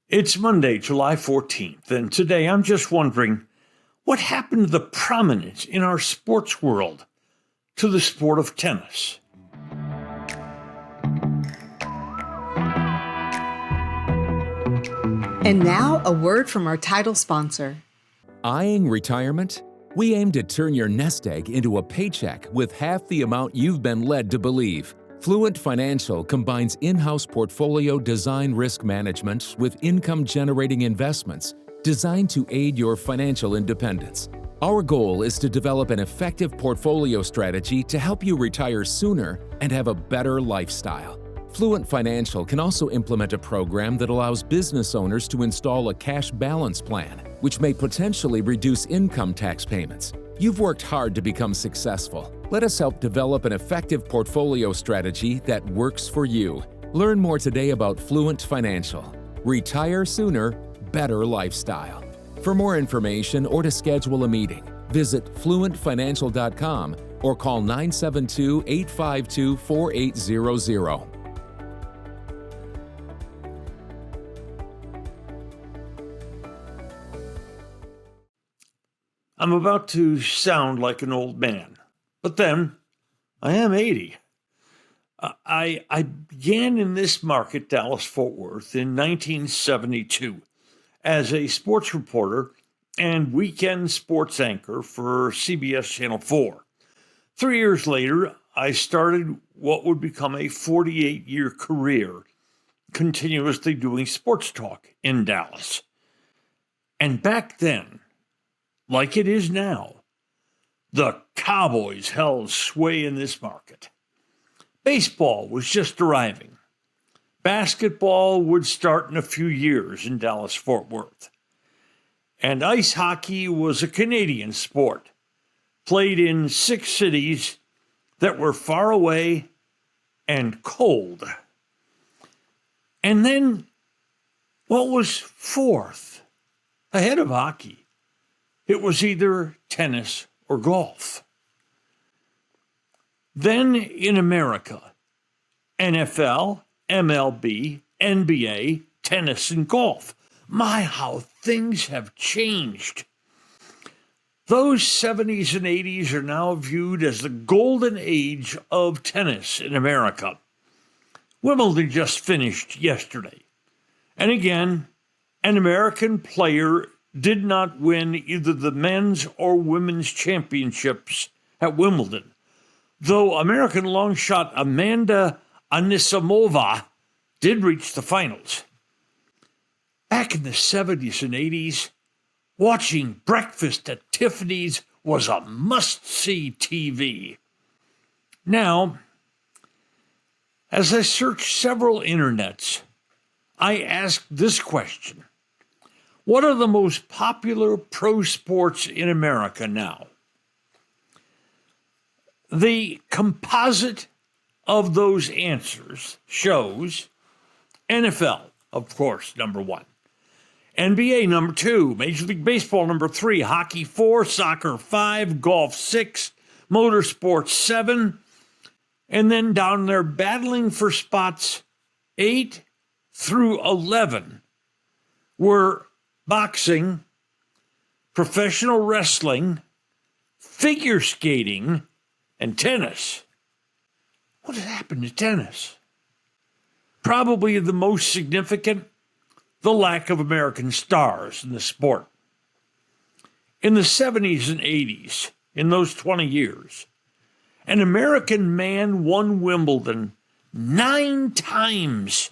It's Monday, July 14th, and today I'm just wondering what happened to the prominence in our sports world to the sport of tennis. And now, a word from our title sponsor. Eyeing retirement? We aim to turn your nest egg into a paycheck with half the amount you've been led to believe. Fluent Financial combines in-house portfolio design risk management with income-generating investments designed to aid your financial independence. Our goal is to develop an effective portfolio strategy to help you retire sooner and have a better lifestyle. Fluent Financial can also implement a program that allows business owners to install a cash balance plan, which may potentially reduce income tax payments. You've worked hard to become successful. Let us help develop an effective portfolio strategy that works for you. Learn more today about Fluent Financial. Retire sooner, better lifestyle. For more information or to schedule a meeting, visit fluentfinancial.com or call 972-852-4800. I'm about to sound like an old man, but then I am 80. I began in this market, Dallas-Fort Worth, in 1972 as a sports reporter and weekend sports anchor for CBS Channel 4. 3 years later, I started what would become a 48-year career continuously doing sports talk in Dallas. And back then, like it is now, the Cowboys held sway in this market. Baseball was just arriving. Basketball would start in a few years in Dallas-Fort Worth. And ice hockey was a Canadian sport, played in 6 cities that were far away and cold. And then, what was fourth, ahead of hockey? It was either tennis or golf. Then in America, NFL, MLB, NBA, tennis, and golf. My, how things have changed. Those 70s and 80s are now viewed as the golden age of tennis in America. Wimbledon just finished yesterday. And again, an American player did not win either the men's or women's championships at Wimbledon, though American long shot Amanda Anisimova did reach the finals. Back in the 70s and 80s, watching Breakfast at Tiffany's was a must-see TV. Now, as I searched several internets, I asked this question. What are the most popular pro sports in America now? The composite of those answers shows NFL, of course, number 1. NBA, number 2. Major League Baseball, number 3. Hockey, 4. Soccer, 5. Golf, 6. Motorsports, 7. And then down there battling for spots 8 through 11 were boxing, professional wrestling, figure skating, and tennis. What has happened to tennis? Probably the most significant, the lack of American stars in the sport. In the 70s and 80s, in those 20 years, an American man won Wimbledon 9 times.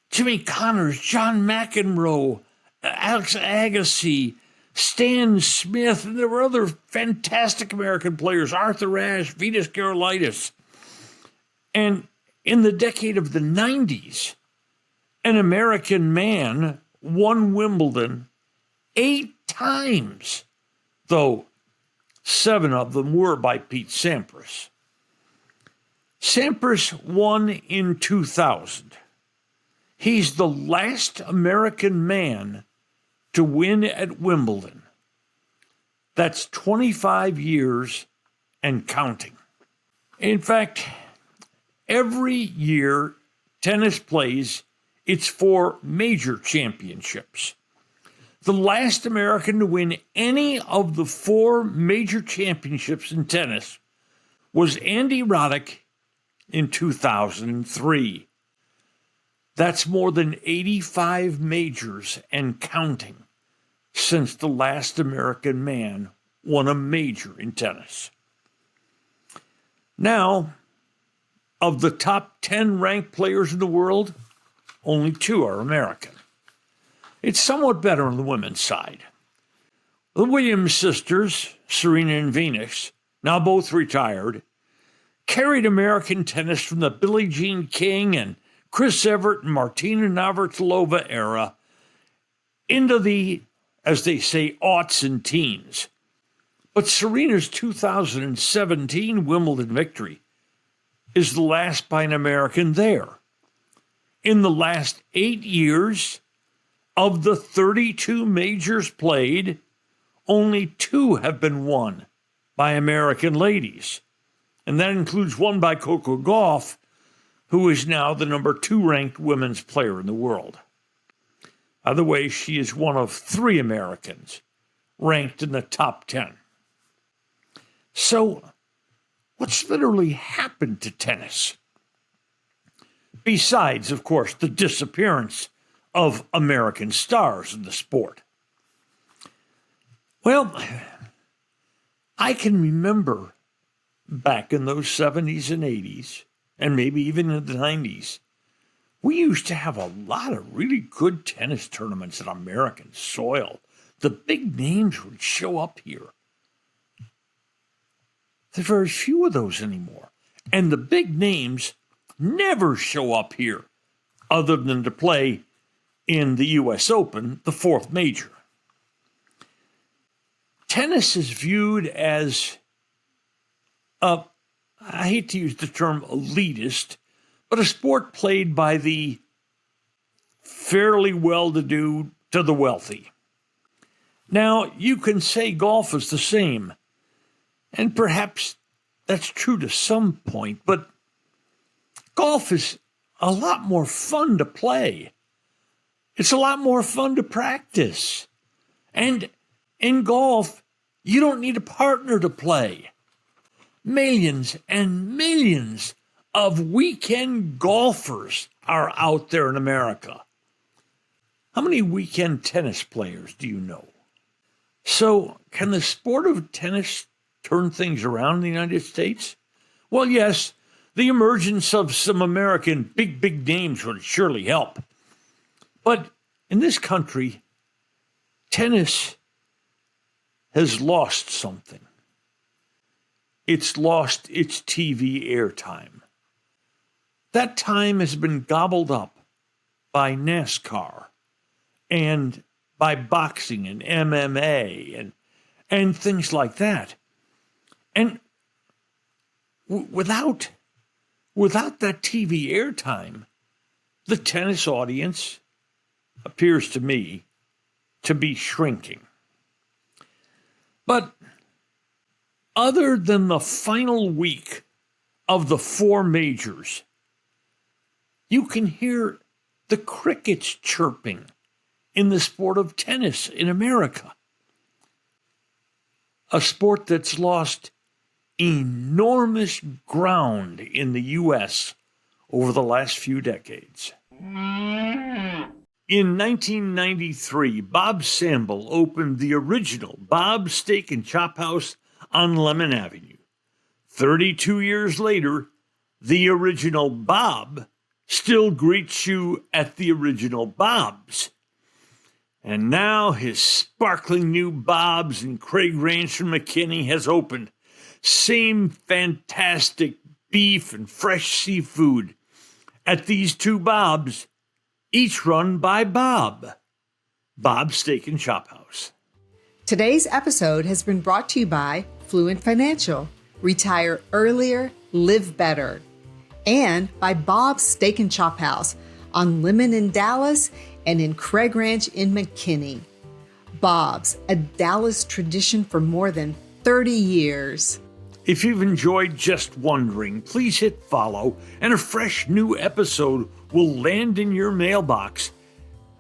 Jimmy Connors, John McEnroe, Alex Agassi, Stan Smith, and there were other fantastic American players, Arthur Ashe, Vitas Gerulaitis. And in the decade of the 90s, an American man won Wimbledon 8 times, though 7 of them were by Pete Sampras. Sampras won in 2000. He's the last American man to win at Wimbledon. That's 25 years and counting. In fact, every year tennis plays its 4 major championships. The last American to win any of the 4 major championships in tennis was Andy Roddick in 2003. That's more than 85 majors and counting since the last American man won a major in tennis. Now, of the top 10 ranked players in the world, only 2 are American. It's somewhat better on the women's side. The Williams sisters, Serena and Venus, now both retired, carried American tennis from the Billie Jean King and Chris Evert and Martina Navratilova era into the, as they say, aughts and teens. But Serena's 2017 Wimbledon victory is the last by an American there. In the last 8 years, of the 32 majors played, only 2 have been won by American ladies. And that includes one by Coco Gauff, who is now the number 2 ranked women's player in the world. By the way, she is one of 3 Americans ranked in the top 10. So, what's literally happened to tennis? Besides, of course, the disappearance of American stars in the sport. Well, I can remember back in those 70s and 80s, and maybe even in the 90s, we used to have a lot of really good tennis tournaments on American soil. The big names would show up here. There are very few of those anymore. And the big names never show up here other than to play in the U.S. Open, the 4th major. Tennis is viewed as, I hate to use the term elitist, but a sport played by the fairly well-to-do to the wealthy. Now, you can say golf is the same, and perhaps that's true to some point, but golf is a lot more fun to play. It's a lot more fun to practice. And in golf, you don't need a partner to play. Millions and millions of weekend golfers are out there in America. How many weekend tennis players do you know? So, can the sport of tennis turn things around in the United States? Well, yes, the emergence of some American big names would surely help. But in this country, tennis has lost something. It's lost its TV airtime. That time has been gobbled up by NASCAR and by boxing and MMA and things like that. And without that TV airtime, the tennis audience appears to me to be shrinking. But other than the final week of the 4 majors, you can hear the crickets chirping in the sport of tennis in America. A sport that's lost enormous ground in the U.S. over the last few decades. In 1993, Bob Samble opened the original Bob's Steak and Chop House on Lemon Avenue. 32 years later, the original Bob still greets you at the original Bob's. And now his sparkling new Bob's in Craig Ranch and McKinney has opened. Same fantastic beef and fresh seafood at these 2 Bob's, each run by Bob. Bob's Steak and Chop House. Today's episode has been brought to you by Fluent Financial. Retire earlier, live better. And by Bob's Steak and Chop House on Lemon in Dallas and in Craig Ranch in McKinney. Bob's, a Dallas tradition for more than 30 years. If you've enjoyed Just Wondering, please hit follow, and a fresh new episode will land in your mailbox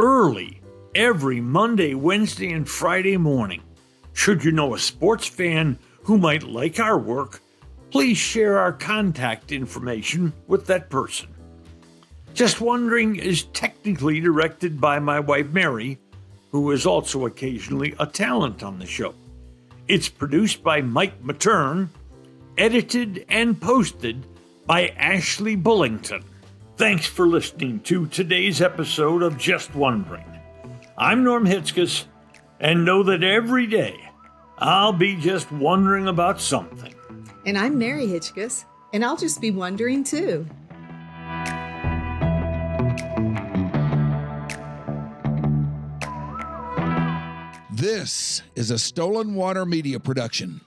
early every Monday, Wednesday, and Friday morning. Should you know a sports fan who might like our work, please share our contact information with that person. Just Wondering is technically directed by my wife Mary, who is also occasionally a talent on the show. It's produced by Mike Matern, edited and posted by Ashley Bullington. Thanks for listening to today's episode of Just Wondering. I'm Norm Hitzges, and know that every day I'll be just wondering about something. And I'm Mary Hitzges, and I'll just be wondering too. This is a Stolen Water Media production.